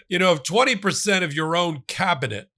if 20% of your own cabinet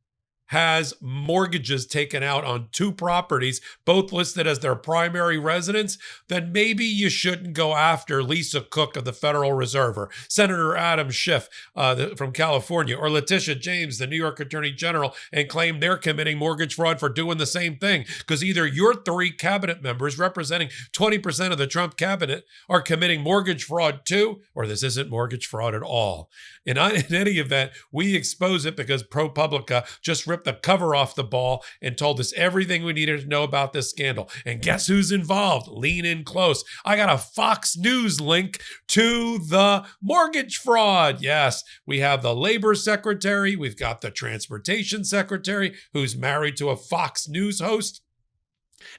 has mortgages taken out on two properties, both listed as their primary residence, then maybe you shouldn't go after Lisa Cook of the Federal Reserve, or Senator Adam Schiff from California, or Leticia James, the New York Attorney General, and claim they're committing mortgage fraud for doing the same thing. Because either your three cabinet members representing 20% of the Trump cabinet are committing mortgage fraud too, or this isn't mortgage fraud at all. In any event, we expose it because ProPublica just ripped the cover off the ball and told us everything we needed to know about this scandal. And guess who's involved? Lean in close. I got a Fox News link to the mortgage fraud. Yes, we have the labor secretary. We've got the transportation secretary, who's married to a Fox News host.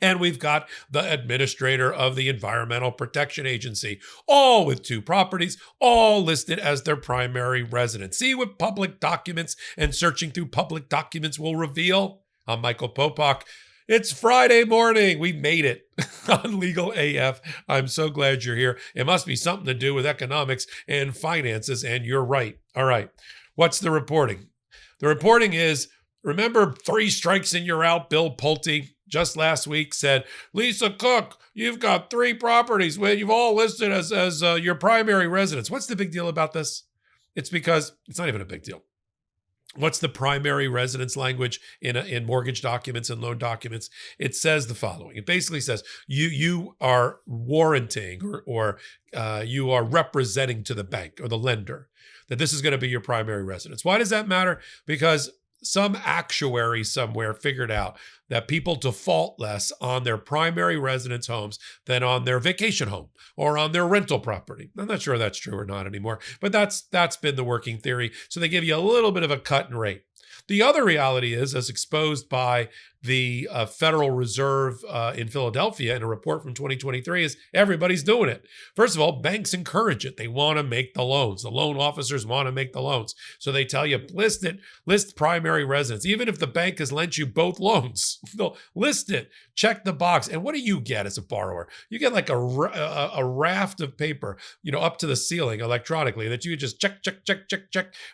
And we've got the administrator of the Environmental Protection Agency, all with two properties, all listed as their primary residence. See what public documents and searching through public documents will reveal? I'm Michael Popok. It's Friday morning. We made it on Legal AF. I'm so glad you're here. It must be something to do with economics and finances, and you're right. All right. What's the reporting? The reporting is, remember 3 strikes and you're out, Bill Pulte? Just last week said, Lisa Cook, you've got 3 properties where you've all listed as your primary residence. What's the big deal about this? It's because it's not even a big deal. What's the primary residence language in mortgage documents and loan documents? It says the following. It basically says you are warranting or you are representing to the bank or the lender that this is going to be your primary residence. Why does that matter? Because some actuary somewhere figured out that people default less on their primary residence homes than on their vacation home or on their rental property. I'm not sure that's true or not anymore, but that's been the working theory. So they give you a little bit of a cut and rate. The other reality is, as exposed by the Federal Reserve in Philadelphia in a report from 2023, is everybody's doing it. First of all, banks encourage it. They want to make the loans. The loan officers want to make the loans. So they tell you, list primary residence. Even if the bank has lent you both loans, they'll list it, check the box. And what do you get as a borrower? You get like a raft of paper, up to the ceiling electronically that you just check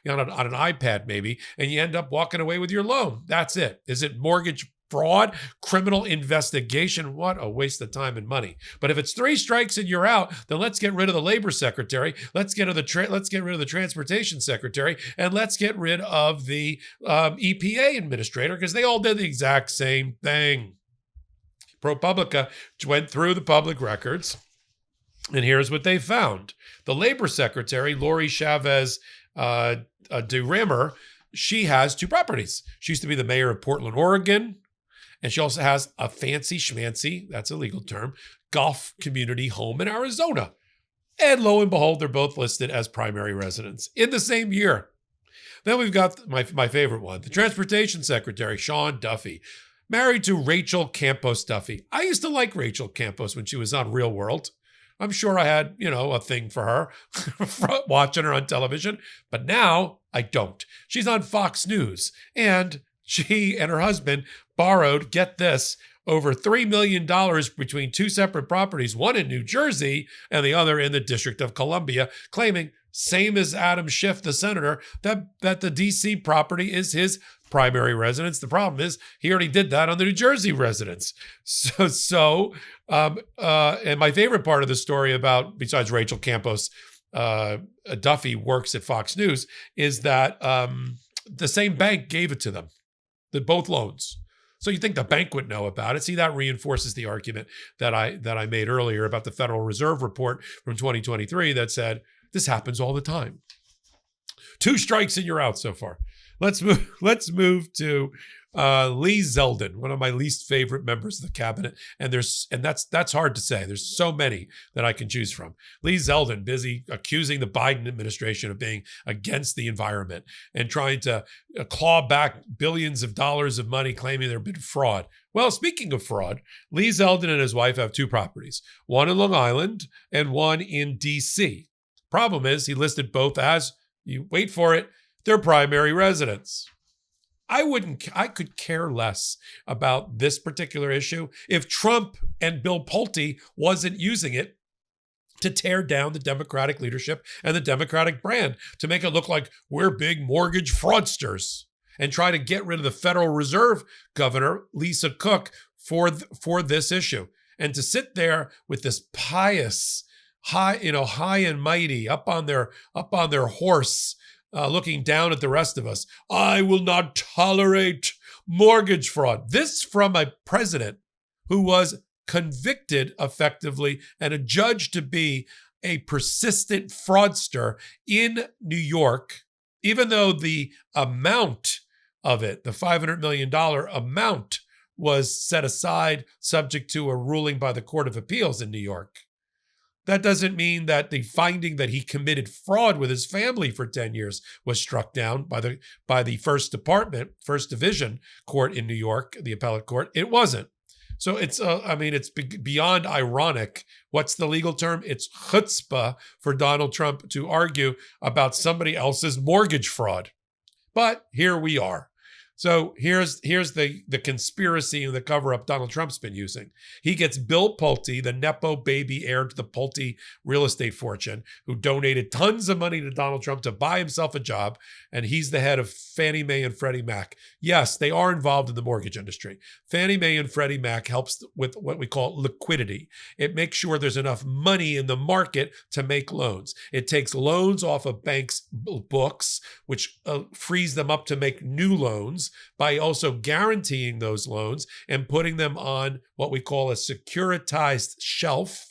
on an iPad maybe, and you end up walking away with your loan. That's it. Is it mortgage fraud, criminal investigation? What a waste of time and money. But if it's 3 strikes and you're out, then let's get rid of the labor secretary. Let's get rid of the transportation secretary, and let's get rid of the EPA administrator, because they all did the exact same thing. ProPublica went through the public records, and here's what they found. The labor secretary, Lori Chavez DeRimmer, she has 2 properties. She used to be the mayor of Portland, Oregon. And she also has a fancy schmancy, that's a legal term, golf community home in Arizona. And lo and behold, they're both listed as primary residents in the same year. Then we've got my favorite one, the transportation secretary, Sean Duffy, married to Rachel Campos Duffy. I used to like Rachel Campos when she was on Real World. I'm sure I had, a thing for her, watching her on television. But now I don't. She's on Fox News. And she and her husband borrowed, get this, over $3 million between 2 separate properties, one in New Jersey and the other in the District of Columbia, claiming, same as Adam Schiff, the senator, that the D.C. property is his primary residence. The problem is he already did that on the New Jersey residence. And my favorite part of the story about, besides Rachel Campos, Duffy works at Fox News, is that the same bank gave it to them, both loans. So you think the bank would know about it. See, that reinforces the argument that I made earlier about the Federal Reserve report from 2023 that said this happens all the time. 2 strikes and you're out so far. Let's move to Lee Zeldin, one of my least favorite members of the cabinet, and that's hard to say. There's so many that I can choose from. Lee Zeldin, busy accusing the Biden administration of being against the environment and trying to claw back billions of dollars of money, claiming there had been fraud. Well, speaking of fraud, Lee Zeldin and his wife have 2 properties, one in Long Island and one in D.C. Problem is, he listed both as, you wait for it, their primary residence. I could care less about this particular issue if Trump and Bill Pulte wasn't using it to tear down the Democratic leadership and the Democratic brand, to make it look like we're big mortgage fraudsters, and try to get rid of the Federal Reserve Governor, Lisa Cook, for this issue. And to sit there with this pious, high and mighty, up on their horse, looking down at the rest of us. I will not tolerate mortgage fraud. This from a president who was convicted effectively and adjudged to be a persistent fraudster in New York, even though the amount of it, the $500 million amount, was set aside subject to a ruling by the Court of Appeals in New York. That doesn't mean that the finding that he committed fraud with his family for 10 years was struck down by the First Division Court in New York, the appellate court. It wasn't. So it's beyond ironic. What's the legal term? It's chutzpah for Donald Trump to argue about somebody else's mortgage fraud. But here we are. So here's the conspiracy and the cover-up Donald Trump's been using. He gets Bill Pulte, the Nepo baby heir to the Pulte real estate fortune, who donated tons of money to Donald Trump to buy himself a job, and he's the head of Fannie Mae and Freddie Mac. Yes, they are involved in the mortgage industry. Fannie Mae and Freddie Mac helps with what we call liquidity. It makes sure there's enough money in the market to make loans. It takes loans off of banks' books, which frees them up to make new loans, by also guaranteeing those loans and putting them on what we call a securitized shelf.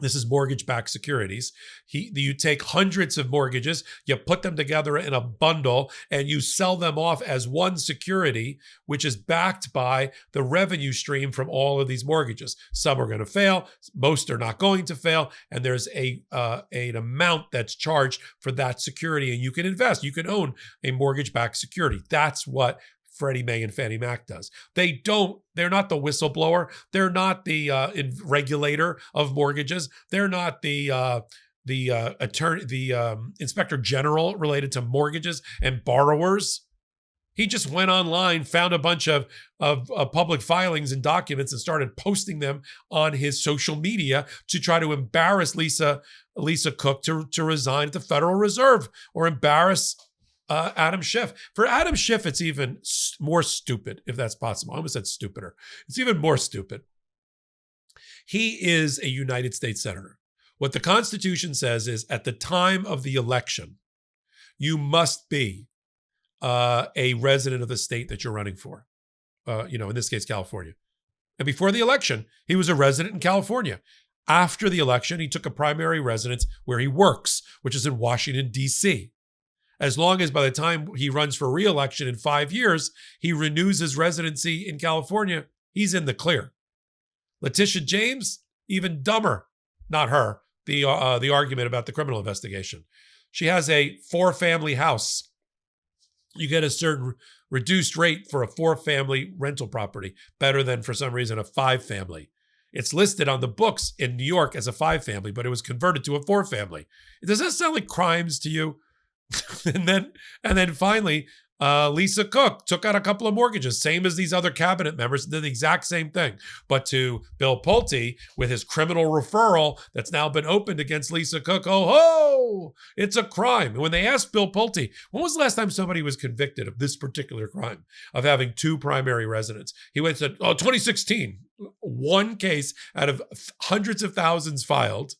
This is mortgage-backed securities. You take hundreds of mortgages, you put them together in a bundle, and you sell them off as one security, which is backed by the revenue stream from all of these mortgages. Some are going to fail, most are not going to fail, and there's an amount that's charged for that security, and you can invest. You can own a mortgage-backed security. That's what Freddie Mae and Fannie Mac does. They're not the whistleblower. They're not the regulator of mortgages. They're not the inspector general related to mortgages and borrowers. He just went online, found a bunch of public filings and documents, and started posting them on his social media to try to embarrass Lisa Cook to resign at the Federal Reserve, or embarrass Adam Schiff. For Adam Schiff, it's even more stupid, if that's possible. I almost said stupider. It's even more stupid. He is a United States senator. What the Constitution says is, at the time of the election, you must be a resident of the state that you're running for. In this case, California. And before the election, he was a resident in California. After the election, he took a primary residence where he works, which is in Washington, D.C. As long as by the time he runs for re-election in 5 years, he renews his residency in California, he's in the clear. Leticia James, even dumber. Not her, the argument about the criminal investigation. She has a 4-family house. You get a certain reduced rate for a 4-family rental property, better than, for some reason, a 5-family. It's listed on the books in New York as a 5-family, but it was converted to a 4-family. Does that sound like crimes to you? and then finally, Lisa Cook took out a couple of mortgages, same as these other cabinet members, did the exact same thing. But to Bill Pulte, with his criminal referral that's now been opened against Lisa Cook, oh ho, it's a crime. And when they asked Bill Pulte, when was the last time somebody was convicted of this particular crime, of having 2 primary residents? He went and said, 2016, one case out of hundreds of thousands filed.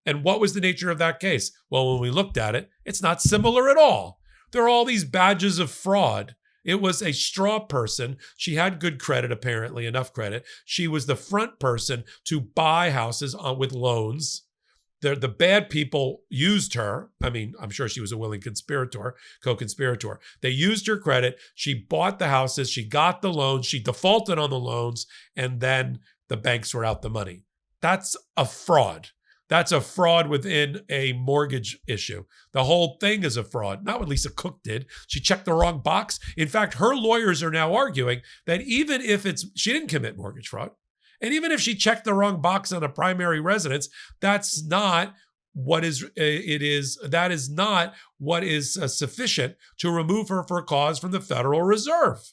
And what was the nature of that case? Well, when we looked at it, it's not similar at all. There are all these badges of fraud. It was a straw person. She had good credit, apparently, enough credit. She was the front person to buy houses with loans. The bad people used her. I mean, I'm sure she was a willing co-conspirator. They used her credit. She bought the houses. She got the loans. She defaulted on the loans. And then the banks were out the money. That's a fraud. That's a fraud within a mortgage issue. The whole thing is a fraud. Not what Lisa Cook did. She checked the wrong box. In fact, her lawyers are now arguing that even if she didn't commit mortgage fraud, and even if she checked the wrong box on a primary residence, that's not what is sufficient to remove her for cause from the Federal Reserve,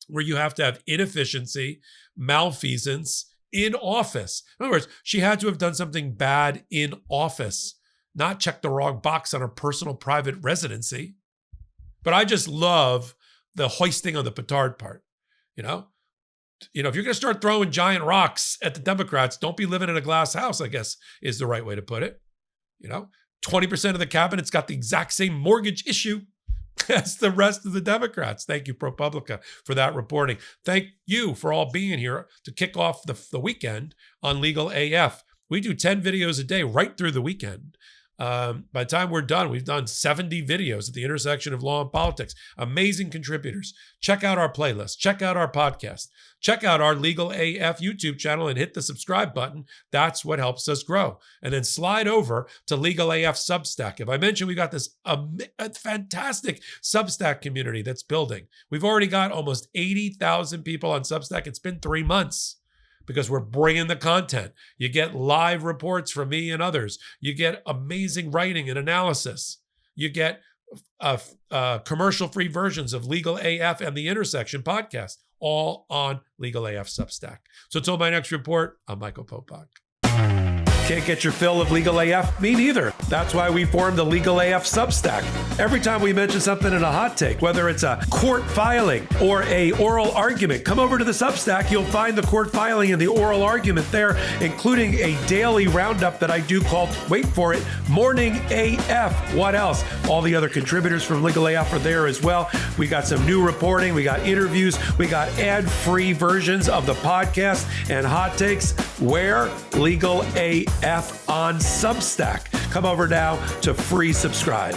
where you have to have inefficiency, malfeasance, in office. In other words, she had to have done something bad in office, not check the wrong box on her personal private residency. But I just love the hoisting on the petard part, you know? If you're going to start throwing giant rocks at the Democrats, don't be living in a glass house, I guess is the right way to put it. 20% of the cabinet's got the exact same mortgage issue as the rest of the Democrats. Thank you, ProPublica, for that reporting. Thank you for all being here to kick off the weekend on Legal AF. We do 10 videos a day right through the weekend. By the time we're done, we've done 70 videos at the intersection of law and politics. Amazing contributors. Check out our playlist. Check out our podcast. Check out our Legal AF YouTube channel and hit the subscribe button. That's what helps us grow. And then slide over to Legal AF Substack. If I mentioned we got this a fantastic Substack community that's building. We've already got almost 80,000 people on Substack. It's been 3 months. Because we're bringing the content. You get live reports from me and others. You get amazing writing and analysis. You get commercial-free versions of Legal AF and The Intersection podcast, all on Legal AF Substack. So until my next report, I'm Michael Popok. Can't get your fill of Legal AF? Me neither. That's why we formed the Legal AF Substack. Every time we mention something in a hot take, whether it's a court filing or a oral argument, come over to the Substack. You'll find the court filing and the oral argument there, including a daily roundup that I do called, wait for it, Morning AF. What else? All the other contributors from Legal AF are there as well. We got some new reporting. We got interviews. We got ad-free versions of the podcast and hot takes. Where? Legal AF on Substack. Come over now to free subscribe.